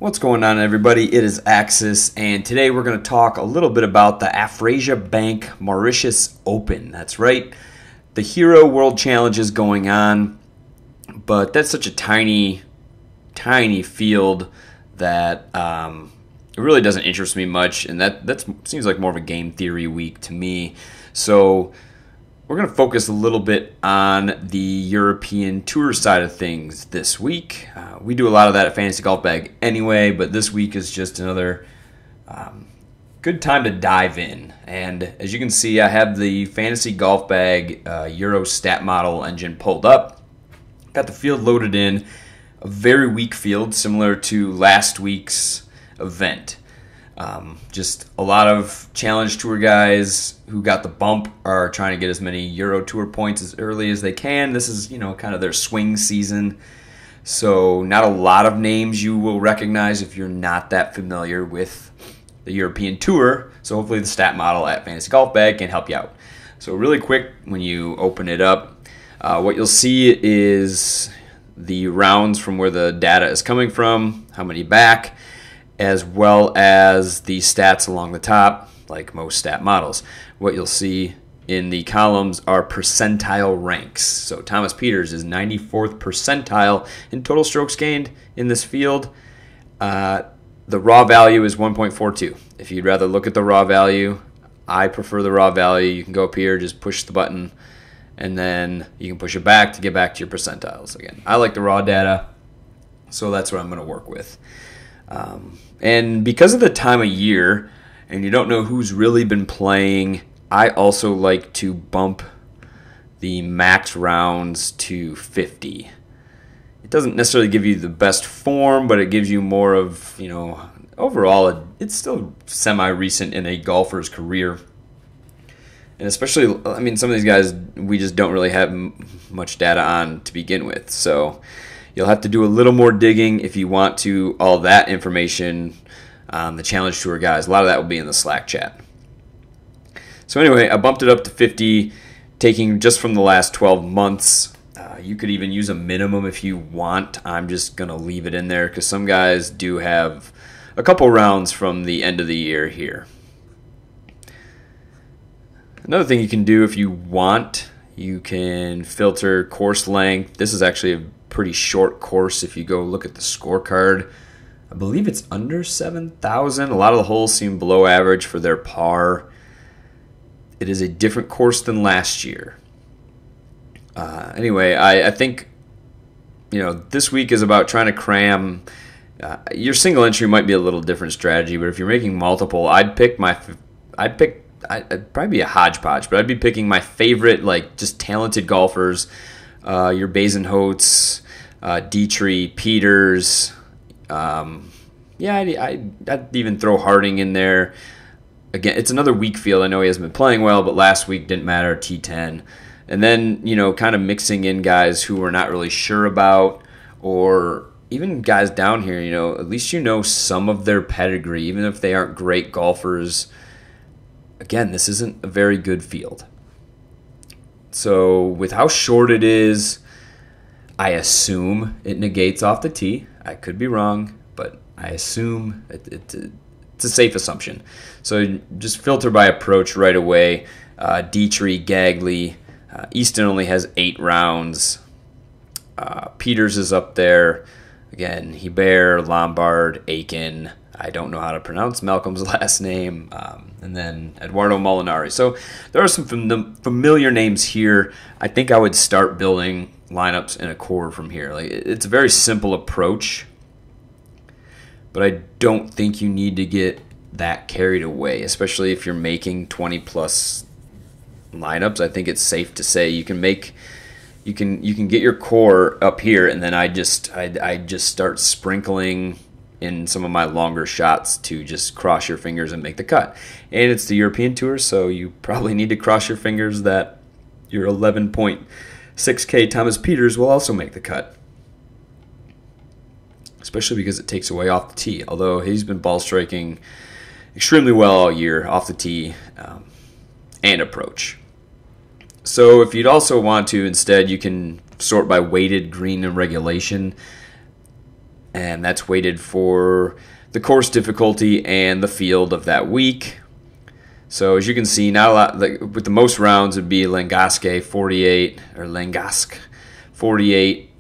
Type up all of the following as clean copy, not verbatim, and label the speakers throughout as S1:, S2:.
S1: What's going on, everybody? It is Axis, and today we're going to talk a little bit about the AFRASIA Bank Mauritius Open. That's right, the Hero World Challenge is going on, but that's such a tiny field that it really doesn't interest me much, and that seems like more of a game theory week to me. So we're going to focus a little bit on the European Tour side of things this week. We do a lot of that at Fantasy Golf Bag anyway, but this week is just another good time to dive in. And as you can see, I have the Fantasy Golf Bag Euro stat model engine pulled up. Got the field loaded in. A very weak field, similar to last week's event. Just a lot of Challenge Tour guys who got the bump are trying to get as many Euro Tour points as early as they can. This is, kind of their swing season. So not a lot of names you will recognize if you're not that familiar with the European Tour. So hopefully the stat model at Fantasy Golf Bag can help you out. So really quick, when you open it up, what you'll see is the rounds from where the data is coming from, how many back, as well as the stats along the top, like most stat models. What you'll see in the columns are percentile ranks. So Thomas Pieters is 94th percentile in total strokes gained in this field. The raw value is 1.42. If you'd rather look at the raw value, I prefer the raw value. You can go up here, just push the button, and then you can push it back to get back to your percentiles. Again, I like the raw data, so that's what I'm going to work with. And because of the time of year, and you don't know who's really been playing, I also like to bump the max rounds to 50. It doesn't necessarily give you the best form, but it gives you more of, overall, it's still semi-recent in a golfer's career. And especially, some of these guys, we just don't really have much data on to begin with. So you'll have to do a little more digging if you want to all that information on the Challenge Tour guys. A lot of that will be in the Slack chat. So anyway, I bumped it up to 50, taking just from the last 12 months. You could even use a minimum if you want. I'm just going to leave it in there because some guys do have a couple rounds from the end of the year here. Another thing you can do if you want, you can filter course length. This is actually a pretty short course if you go look at the scorecard. I believe it's under 7,000. A lot of the holes seem below average for their par. It is a different course than last year. Anyway, I think this week is about trying to cram. Your single entry might be a little different strategy, but if you're making multiple, I'd probably be a hodgepodge, but I'd be picking my favorite, just talented golfers. Your Basenholtz, Dietrich, Pieters. I'd even throw Harding in there. Again, it's another weak field. I know he hasn't been playing well, but last week didn't matter, T10. And then, kind of mixing in guys who we're not really sure about, or even guys down here, at least some of their pedigree, even if they aren't great golfers. Again, this isn't a very good field. So with how short it is, I assume it negates off the tee. I could be wrong, but I assume it's a safe assumption. So just filter by approach right away. Dietrich, Gagley. Easton only has 8 rounds. Pieters is up there. Again, Hebert, Lombard, Aiken. I don't know how to pronounce Malcolm's last name. And then Eduardo Molinari. So there are some familiar names here. I think I would start building lineups in a core from here. It's a very simple approach, but I don't think you need to get that carried away, especially if you're making 20+ lineups. I think it's safe to say you can get your core up here, and then I just start sprinkling in some of my longer shots to just cross your fingers and make the cut. And it's the European Tour, so you probably need to cross your fingers that your 11.6K Thomas Pieters will also make the cut. Especially because it takes away off the tee, although he's been ball striking extremely well all year off the tee and approach. So if you'd also want to, instead, you can sort by weighted green and regulation. and that's weighted for the course difficulty and the field of that week. So as you can see, not a lot. Like, with the most rounds would be Langasque 48 or Langasque 48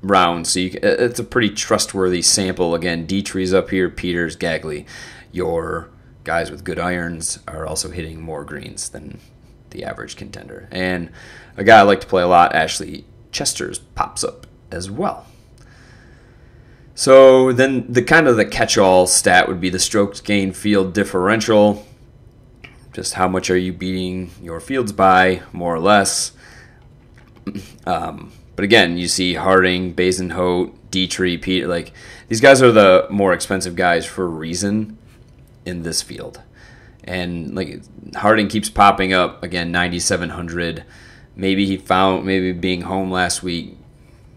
S1: rounds. So it's a pretty trustworthy sample. Again, Dietrich's up here, Peters, Gagley. Your guys with good irons are also hitting more greens than the average contender. And a guy I like to play a lot, Ashley Chester's, pops up as well. So then the catch-all stat would be the strokes gained field differential. Just how much are you beating your fields by, more or less. But again, you see Harding, Basenhout, Dietrich, Peter. Like, these guys are the more expensive guys for a reason in this field. And like, Harding keeps popping up again, 9,700. Maybe being home last week.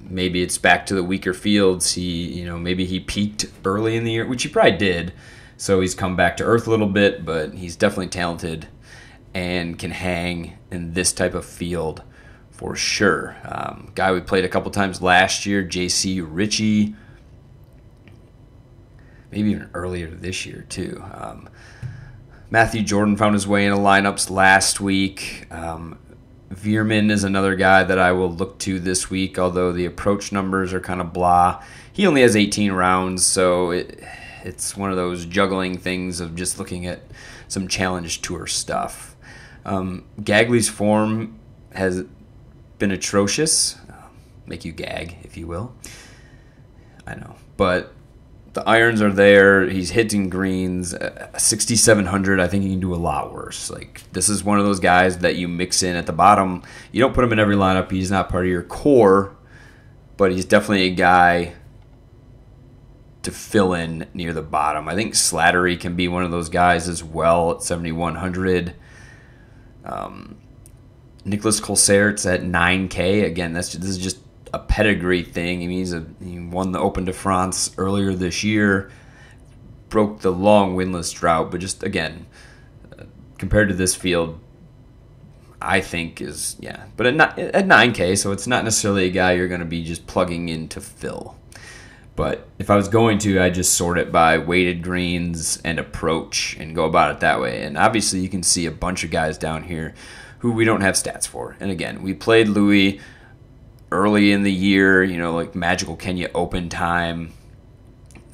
S1: Maybe it's back to the weaker fields. Maybe he peaked early in the year, which he probably did. So he's come back to earth a little bit, but he's definitely talented and can hang in this type of field for sure. Guy we played a couple times last year, J.C. Ritchie. Maybe even earlier this year too. Matthew Jordan found his way into lineups last week. Veerman is another guy that I will look to this week, although the approach numbers are kind of blah. He only has 18 rounds, so it's one of those juggling things of just looking at some Challenge Tour stuff. Gagley's form has been atrocious. Make you gag, if you will. I know. But the irons are there. He's hitting greens. 6,700, I think he can do a lot worse. Like, this is one of those guys that you mix in at the bottom. You don't put him in every lineup. He's not part of your core, but he's definitely a guy to fill in near the bottom. I think Slattery can be one of those guys as well at 7,100. Nicholas Colsaert's at 9K. Again, this is just a pedigree thing. I mean, he won the Open de France earlier this year, broke the long winless drought, but just, again, compared to this field, I think is, yeah. But at 9K, so it's not necessarily a guy you're going to be just plugging in to fill. But if I was going to, I'd just sort it by weighted greens and approach and go about it that way. And obviously you can see a bunch of guys down here who we don't have stats for. And again, we played Louis early in the year, like Magical Kenya Open time.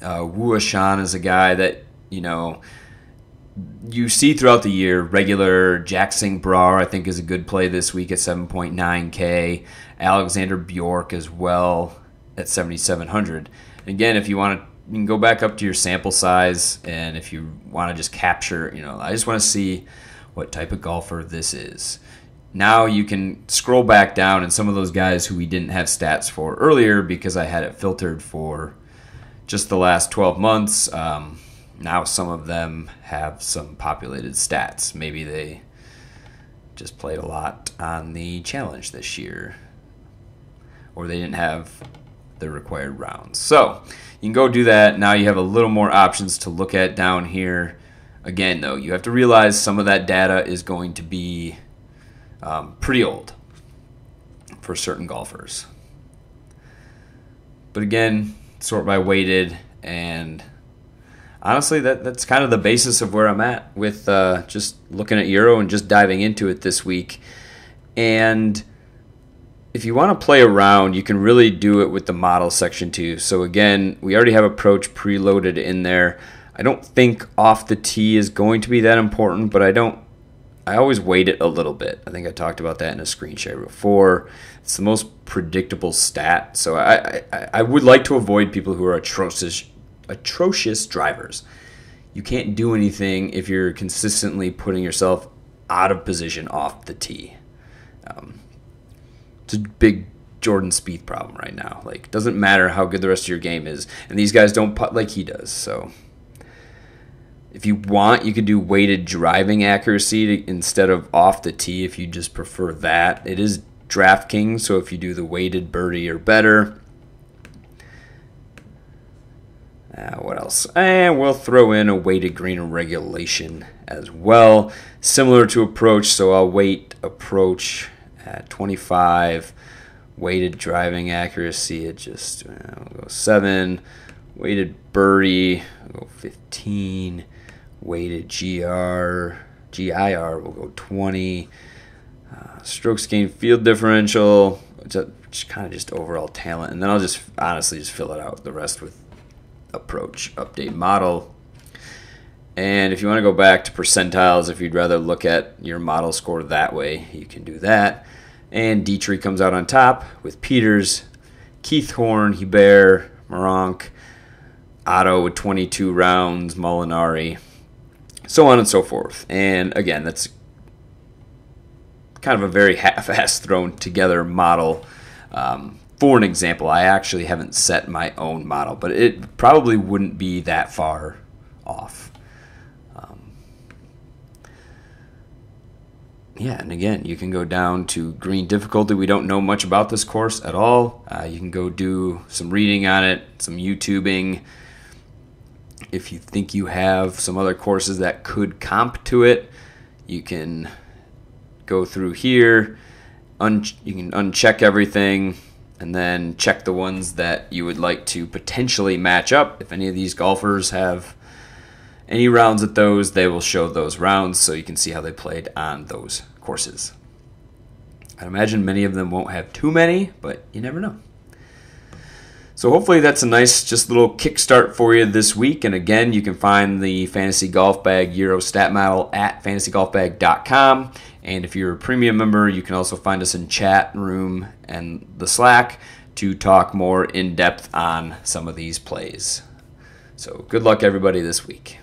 S1: Wu Shan is a guy that, you see throughout the year. Regular Jack Singh Brar, I think, is a good play this week at 7.9K. Alexander Bjork as well at 7,700. Again, if you want to, you can go back up to your sample size, and if you want to just capture, I just want to see what type of golfer this is. Now you can scroll back down, and some of those guys who we didn't have stats for earlier because I had it filtered for just the last 12 months, now some of them have some populated stats. Maybe they just played a lot on the challenge this year, or they didn't have the required rounds. So you can go do that. Now you have a little more options to look at down here. Again, though, you have to realize some of that data is going to be pretty old for certain golfers. But again, sort by weighted, and honestly, that's kind of the basis of where I'm at with just looking at Euro and just diving into it this week. And if you want to play around, you can really do it with the model section too. So again, we already have approach preloaded in there. I don't think off the tee is going to be that important, but I always weight it a little bit. I think I talked about that in a screen share before. It's the most predictable stat. So I would like to avoid people who are atrocious drivers. You can't do anything if you're consistently putting yourself out of position off the tee. It's a big Jordan Spieth problem right now. Like, doesn't matter how good the rest of your game is, and these guys don't putt like he does. So if you want, you could do weighted driving accuracy instead of off the tee if you just prefer that. It is DraftKings, so if you do the weighted birdie or better. What else? And we'll throw in a weighted green regulation as well, similar to approach. So I'll weight approach at 25, Weighted driving accuracy, it just we'll go 7. Weighted birdie, we'll go 15. Weighted GIR, we'll go 20. Strokes gained field differential, just kind of just overall talent. And then I'll just honestly just fill it out, the rest with approach, update model. And if you want to go back to percentiles, if you'd rather look at your model score that way, you can do that. And Dietrich comes out on top with Peters, Keith Horn, Hebert, Moronk, Otto with 22 rounds, Molinari, so on and so forth. And again, that's kind of a very half-assed thrown together model. For an example, I actually haven't set my own model, but it probably wouldn't be that far off. Yeah, and again, you can go down to green difficulty. We don't know much about this course at all. You can go do some reading on it, some YouTubing. If you think you have some other courses that could comp to it, you can go through here. You can uncheck everything and then check the ones that you would like to potentially match up. If any of these golfers have any rounds at those, they will show those rounds so you can see how they played on those courses. I'd imagine many of them won't have too many, but you never know. So hopefully that's a nice just little kickstart for you this week. And again, you can find the Fantasy Golf Bag Euro Stat Model at fantasygolfbag.com. And if you're a premium member, you can also find us in chat room and the Slack to talk more in depth on some of these plays. So good luck everybody this week.